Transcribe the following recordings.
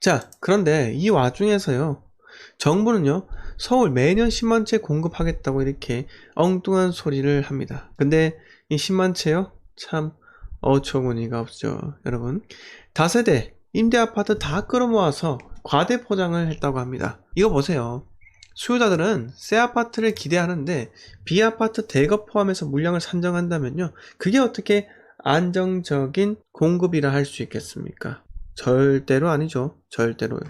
자, 그런데 이 와중에서요, 정부는요, 서울 매년 10만 채 공급하겠다고 이렇게 엉뚱한 소리를 합니다. 근데 이 10만 채요? 참 어처구니가 없죠, 여러분. 다세대 임대 아파트 다 끌어모아서 과대 포장을 했다고 합니다. 이거 보세요. 수요자들은 새 아파트를 기대하는데 B아파트 대거 포함해서 물량을 산정한다면요, 그게 어떻게 안정적인 공급이라 할 수 있겠습니까? 절대로 아니죠. 절대로요.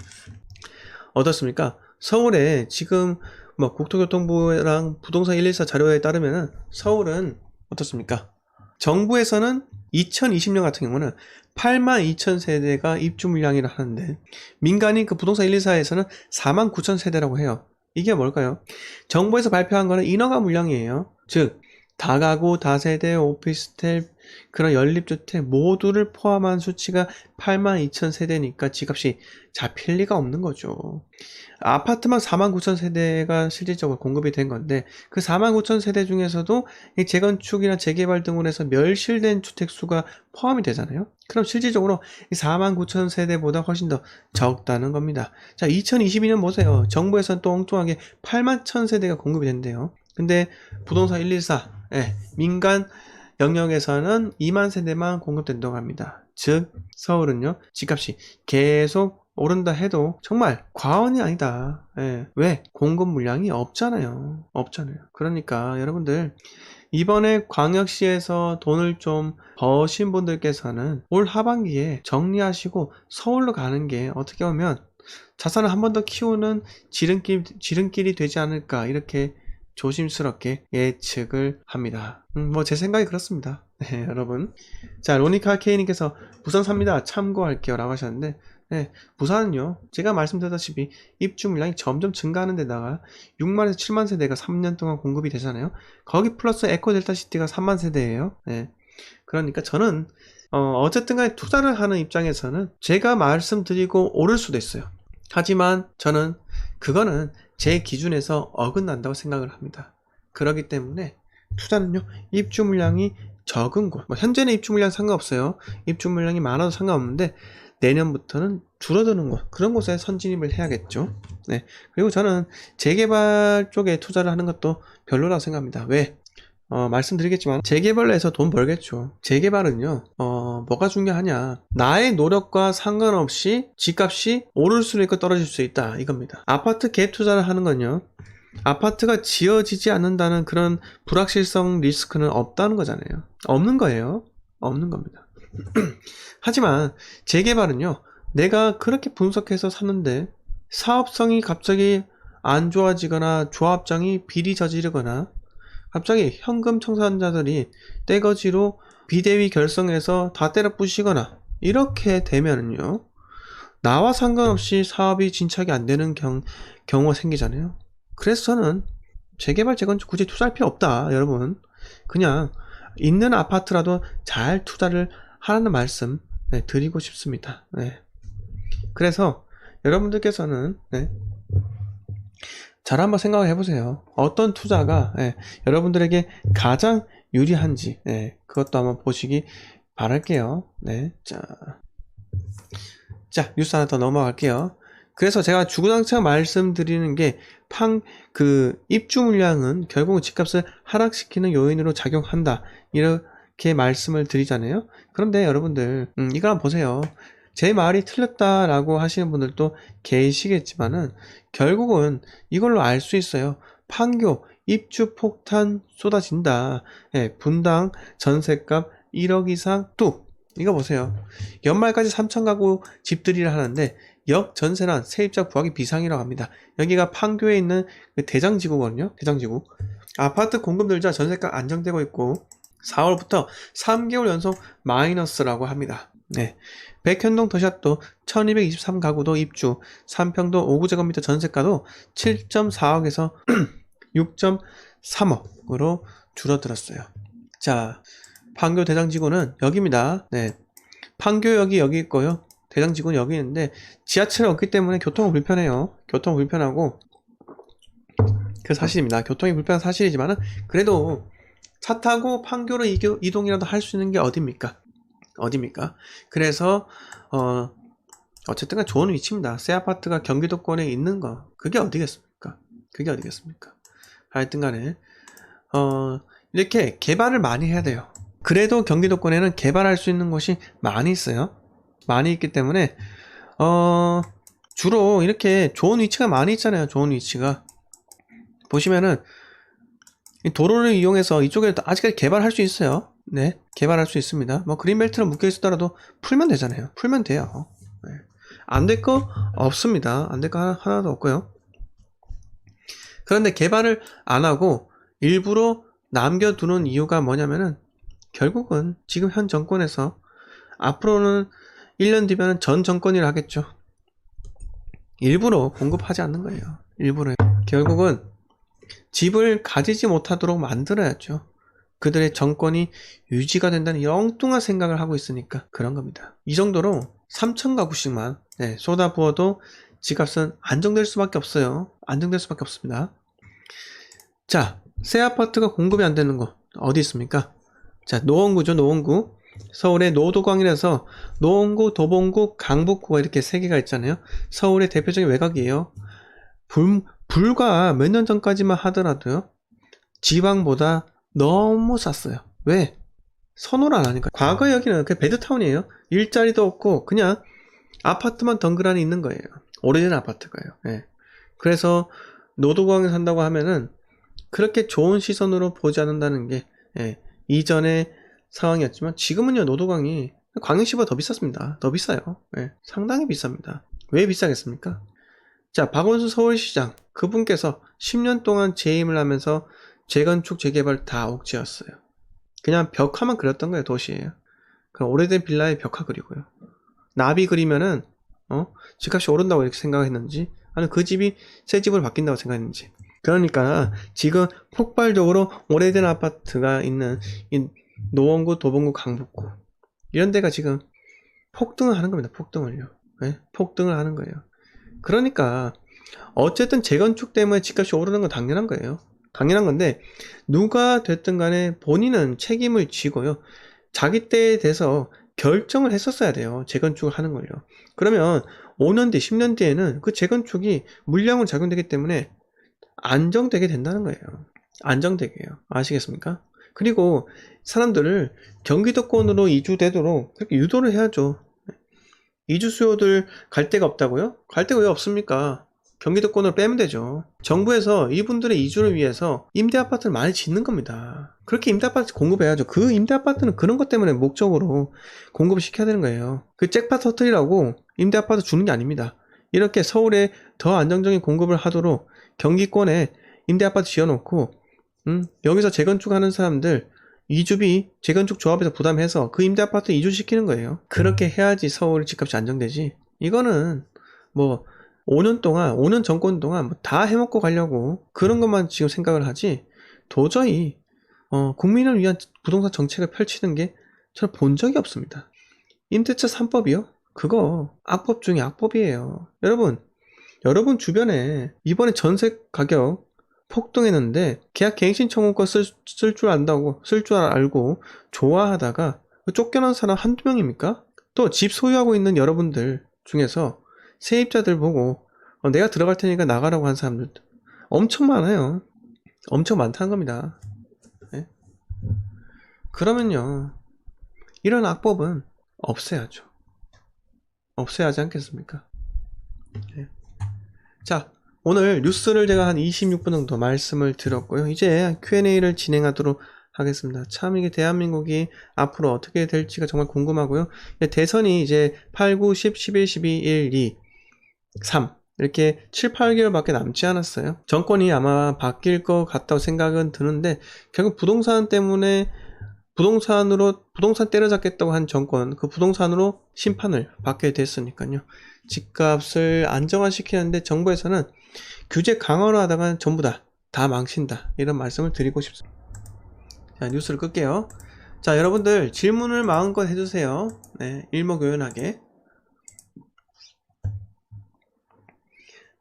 어떻습니까? 서울에 지금 뭐 국토교통부랑 부동산 114 자료에 따르면 서울은 어떻습니까? 정부에서는 2020년 같은 경우는 8만 2천 세대가 입주 물량이라 하는데 민간인 그 부동산 114에서는 4만 9천 세대라고 해요. 이게 뭘까요? 정부에서 발표한 거는 인허가 물량이에요. 즉 다가구, 다세대, 오피스텔, 그런 연립주택 모두를 포함한 수치가 8만 2천 세대니까 집값이 잡힐 리가 없는 거죠. 아파트만 4만 9천 세대가 실질적으로 공급이 된 건데 그 4만 9천 세대 중에서도 이 재건축이나 재개발 등으로 해서 멸실된 주택수가 포함이 되잖아요. 그럼 실질적으로 이 4만 9천 세대보다 훨씬 더 적다는 겁니다. 자, 2022년 보세요. 정부에서는 또 엉뚱하게 8만 1천 세대가 공급이 된대요. 근데 부동산 114, 민간 영역에서는 2만 세대만 공급된다고 합니다. 즉 서울은요, 집값이 계속 오른다 해도 정말 과언이 아니다. 왜? 공급 물량이 없잖아요. 그러니까 여러분들, 이번에 광역시에서 돈을 좀 버신 분들께서는 올 하반기에 정리하시고 서울로 가는 게 어떻게 보면 자산을 한 번 더 키우는 지름길이 되지 않을까, 이렇게 조심스럽게 예측을 합니다. 뭐 제 생각이 그렇습니다. 네, 여러분. 자, 로니카 케이님께서 부산 삽니다. 참고할게요 라고 하셨는데, 부산은요, 제가 말씀드렸다시피 입주 물량이 점점 증가하는 데다가 6만에서 7만 세대가 3년 동안 공급이 되잖아요. 거기 플러스 에코델타시티가 3만 세대예요. 그러니까 저는 어쨌든 간에 투자를 하는 입장에서는 제가 말씀드리고 오를 수도 있어요. 하지만 저는 그거는 제 기준에서 어긋난다고 생각을 합니다. 그렇기 때문에 투자는요, 입주 물량이 적은 곳, 현재는 입주 물량 상관없어요. 입주 물량이 많아도 상관없는데 내년부터는 줄어드는 곳, 그런 곳에 선진입을 해야겠죠. 그리고 저는 재개발 쪽에 투자를 하는 것도 별로라고 생각합니다. 왜? 말씀드리겠지만 재개발로 해서 돈 벌겠죠. 재개발은요, 뭐가 중요하냐, 나의 노력과 상관없이 집값이 오를 수도 있고 떨어질 수 있다, 이겁니다. 아파트 갭 투자를 하는 건요, 아파트가 지어지지 않는다는 그런 불확실성 리스크는 없다는 거잖아요. 없는 거예요. 없는 겁니다. 하지만 재개발은요, 내가 그렇게 분석해서 샀는데 사업성이 갑자기 안 좋아지거나 조합장이 비리 저지르거나 갑자기 현금 청산자들이 떼거지로 비대위 결성해서 다 때려 부시거나 이렇게 되면은요, 나와 상관없이 사업이 진척이 안 되는 경우가 생기잖아요. 그래서 저는 재개발, 재건축 굳이 투자할 필요 없다, 여러분. 그냥 있는 아파트라도 잘 투자를 하라는 말씀 드리고 싶습니다. 그래서 여러분들께서는 잘 한번 생각을 해보세요. 어떤 투자가 여러분들에게 가장 유리한지, 그것도 한번 보시기 바랄게요. 자, 뉴스 하나 더 넘어갈게요. 그래서 제가 주구장창 말씀드리는 게 입주 물량은 결국 집값을 하락시키는 요인으로 작용한다, 이렇게 말씀을 드리잖아요. 그런데 여러분들, 이거 한번 보세요. 제 말이 틀렸다라고 하시는 분들도 계시겠지만은 결국은 이걸로 알 수 있어요. 판교 입주 폭탄 쏟아진다. 분당 전셋값 1억 이상 뚝. 이거 보세요. 연말까지 3천 가구 집들이를 하는데 역전세난 세입자 구하기 비상이라고 합니다. 여기가 판교에 있는 그 대장지구거든요. 대장지구. 아파트 공급 늘자 전세가 안정되고 있고 4월부터 3개월 연속 마이너스라고 합니다. 백현동 더샷도 1223가구도 입주, 3평도 5구제곱미터 전세가도 7.4억에서 6.3억으로 줄어들었어요. 자, 판교 대장지구는 여기입니다. 판교역이 여기 있고요. 대장지구는 여기 있는데 지하철이 없기 때문에 교통은 불편해요. 교통은 불편하고 그 사실입니다. 교통이 불편한 사실이지만은 그래도 차 타고 판교로 이동이라도 할 수 있는 게 어딥니까? 그래서 어쨌든 간 좋은 위치입니다. 새 아파트가 경기도권에 있는 거 그게 어디겠습니까? 그게 어디겠습니까? 하여튼 간에 이렇게 개발을 많이 해야 돼요. 그래도 경기도권에는 개발할 수 있는 곳이 많이 있어요. 많이 있기 때문에 주로 이렇게 좋은 위치가 많이 있잖아요. 좋은 위치가 보시면은 이 도로를 이용해서 이쪽에 아직까지 개발할 수 있어요. 네, 개발할 수 있습니다. 뭐 그린벨트로 묶여 있었더라도 풀면 되잖아요. 풀면 돼요. 네. 안 될 거 없습니다. 안 될 거 하나도 없고요. 그런데 개발을 안 하고 일부러 남겨두는 이유가 뭐냐면은 결국은 지금 현 정권에서 앞으로는 1년 뒤면 전 정권이라 하겠죠. 일부러 공급하지 않는 거예요. 일부러. 결국은 집을 가지지 못하도록 만들어야죠. 그들의 정권이 유지가 된다는 엉뚱한 생각을 하고 있으니까 그런 겁니다. 이 정도로 3,000가구씩만 쏟아부어도 집값은 안정될 수밖에 없어요. 안정될 수밖에 없습니다. 자, 새 아파트가 공급이 안 되는 거 어디 있습니까? 자, 노원구죠. 노원구. 서울의 노도광이라서 노원구, 도봉구, 강북구가 이렇게 세 개가 있잖아요. 서울의 대표적인 외곽이에요. 불과 몇 년 전까지만 하더라도요, 지방보다 너무 쌌어요. 왜? 선호를 안 하니까. 과거 여기는 그 베드타운이에요. 일자리도 없고 그냥 아파트만 덩그러니 있는 거예요. 오래된 아파트가요. 예. 그래서 노도광에 산다고 하면은 그렇게 좋은 시선으로 보지 않는다는 게 이전의 상황이었지만 지금은요, 노도광이 광역시보다 더 비쌌습니다. 더 비싸요. 상당히 비쌉니다. 왜 비싸겠습니까? 자, 박원순 서울시장 그분께서 10년 동안 재임을 하면서 재건축 재개발 다 옥죄었어요. 그냥 벽화만 그렸던 거예요. 도시에요. 그럼 오래된 빌라에 벽화 그리고요. 나비 그리면은 집값이 오른다고 이렇게 생각했는지, 아니면 그 집이 새 집으로 바뀐다고 생각했는지. 그러니까 지금 폭발적으로 오래된 아파트가 있는 이 노원구, 도봉구, 강북구 이런 데가 지금 폭등을 하는 겁니다. 폭등을요. 폭등을 하는 거예요. 그러니까 어쨌든 재건축 때문에 집값이 오르는 건 당연한 거예요. 당연한 건데 누가 됐든 간에 본인은 책임을 지고요. 자기 때에 대해서 결정을 했었어야 돼요. 재건축을 하는 걸요. 그러면 5년 뒤, 10년 뒤에는 그 재건축이 물량으로 작용되기 때문에 안정되게 된다는 거예요. 안정되게요. 아시겠습니까? 그리고 사람들을 경기도권으로 이주되도록 그렇게 유도를 해야죠. 이주 수요들 갈 데가 없다고요? 갈 데가 왜 없습니까? 경기도권으로 빼면 되죠. 정부에서 이분들의 이주를 위해서 임대아파트를 많이 짓는 겁니다. 그렇게 임대아파트 공급해야죠. 그 임대아파트는 그런 것 때문에 목적으로 공급을 시켜야 되는 거예요. 그 잭팟 터트리라고 임대아파트 주는 게 아닙니다. 이렇게 서울에 더 안정적인 공급을 하도록 경기권에 임대아파트 지어놓고 여기서 재건축하는 사람들 이주비 재건축 조합에서 부담해서 그 임대아파트 이주시키는 거예요. 그렇게 해야지 서울 집값이 안정되지. 이거는 뭐 5년 정권 동안 뭐 다 해먹고 가려고 그런 것만 지금 생각을 하지, 도저히 국민을 위한 부동산 정책을 펼치는 게 저는 본 적이 없습니다. 임대차 3법이요? 그거 악법 중에 악법이에요. 여러분 주변에 이번에 전세 가격 폭등했는데 계약 갱신 청구권 쓸 줄 안다고, 쓸 줄 알고 좋아하다가 쫓겨난 사람 한두 명입니까? 또 집 소유하고 있는 여러분들 중에서 세입자들 보고 내가 들어갈 테니까 나가라고 한 사람들 엄청 많아요. 엄청 많다는 겁니다. 네? 그러면요, 이런 악법은 없애야죠. 없애야 하지 않겠습니까? 네. 자, 오늘 뉴스를 제가 한 26분 정도 말씀을 드렸고요. 이제 Q&A를 진행하도록 하겠습니다. 참 이게 대한민국이 앞으로 어떻게 될지가 정말 궁금하고요. 대선이 이제 8, 9, 10, 11, 12, 1, 2, 3 이렇게 7, 8개월 밖에 남지 않았어요. 정권이 아마 바뀔 것 같다고 생각은 드는데 결국 부동산 때문에 부동산 때려잡겠다고 한 정권, 그 부동산으로 심판을 받게 됐으니까요. 집값을 안정화시키는데 정부에서는 규제 강화를 하다가 전부 다 망친다, 이런 말씀을 드리고 싶습니다. 자, 뉴스를 끌게요. 자, 여러분들 질문을 마음껏 해주세요. 네, 일목요연하게.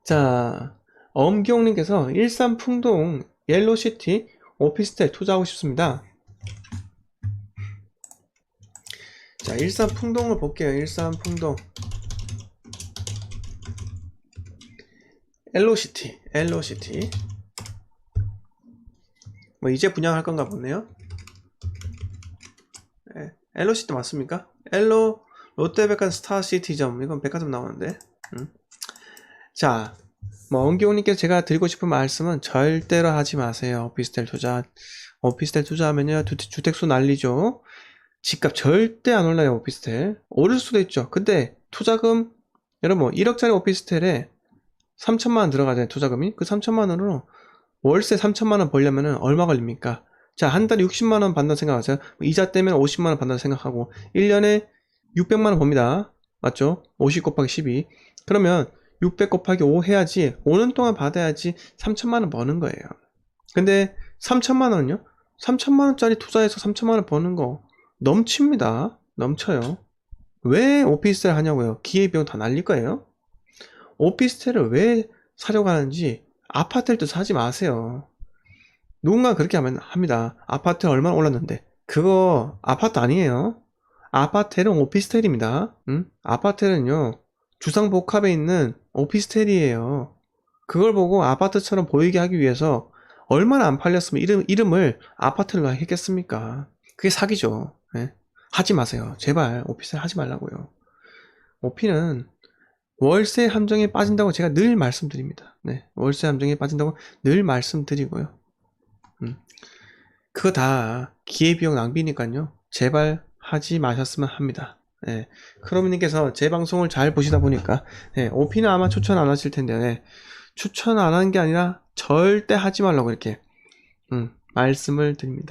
자, 엄기용님께서 일산 풍동 옐로시티 오피스텔 투자하고 싶습니다. 자, 일산 풍동을 볼게요. 일산 풍동. 엘로시티. 뭐 이제 분양할 건가 보네요. 엘로시티 맞습니까? 롯데백화점 스타시티점. 이건 백화점 나오는데. 자, 뭐 원기용님께서 제가 드리고 싶은 말씀은 절대로 하지 마세요. 오피스텔 투자하면요 주택수 난리죠. 집값 절대 안 올라요. 오피스텔 오를 수도 있죠. 근데 투자금 여러분 1억짜리 오피스텔에 3천만원 들어가잖아요. 투자금이. 그 3천만원으로 월세 3천만원 벌려면은 얼마 걸립니까? 자, 한 달에 60만원 받는다 생각하세요. 이자 떼면 50만원 받는다 생각하고 1년에 600만원 법니다. 맞죠? 50 곱하기 12. 그러면 600 곱하기 5 해야지 5년 동안 받아야지 3천만원 버는 거예요. 근데 3천만원은요? 3천만원짜리 투자해서 3천만원 버는 거 넘칩니다. 넘쳐요. 왜 오피스텔 하냐고요? 기회비용 다 날릴 거예요? 오피스텔을 왜 사려고 하는지 아파트를 또 사지 마세요. 누군가 그렇게 하면 합니다. 아파트 얼마나 올랐는데. 그거 아파트 아니에요. 아파트는 오피스텔입니다. 아파트는요 주상복합에 있는 오피스텔이에요. 그걸 보고 아파트처럼 보이게 하기 위해서 얼마나 안 팔렸으면 이름을 아파트로 했겠습니까? 그게 사기죠. 네? 하지 마세요. 제발 오피스텔 하지 말라고요. 오피는 월세 함정에 빠진다고 제가 늘 말씀드립니다. 네, 월세 함정에 빠진다고 늘 말씀드리고요. 그거 다 기회비용 낭비니까요. 제발 하지 마셨으면 합니다. 네, 크로미님께서 제 방송을 잘 보시다 보니까 오피는 아마 추천 안 하실 텐데 추천 안 하는 게 아니라 절대 하지 말라고 이렇게 말씀을 드립니다.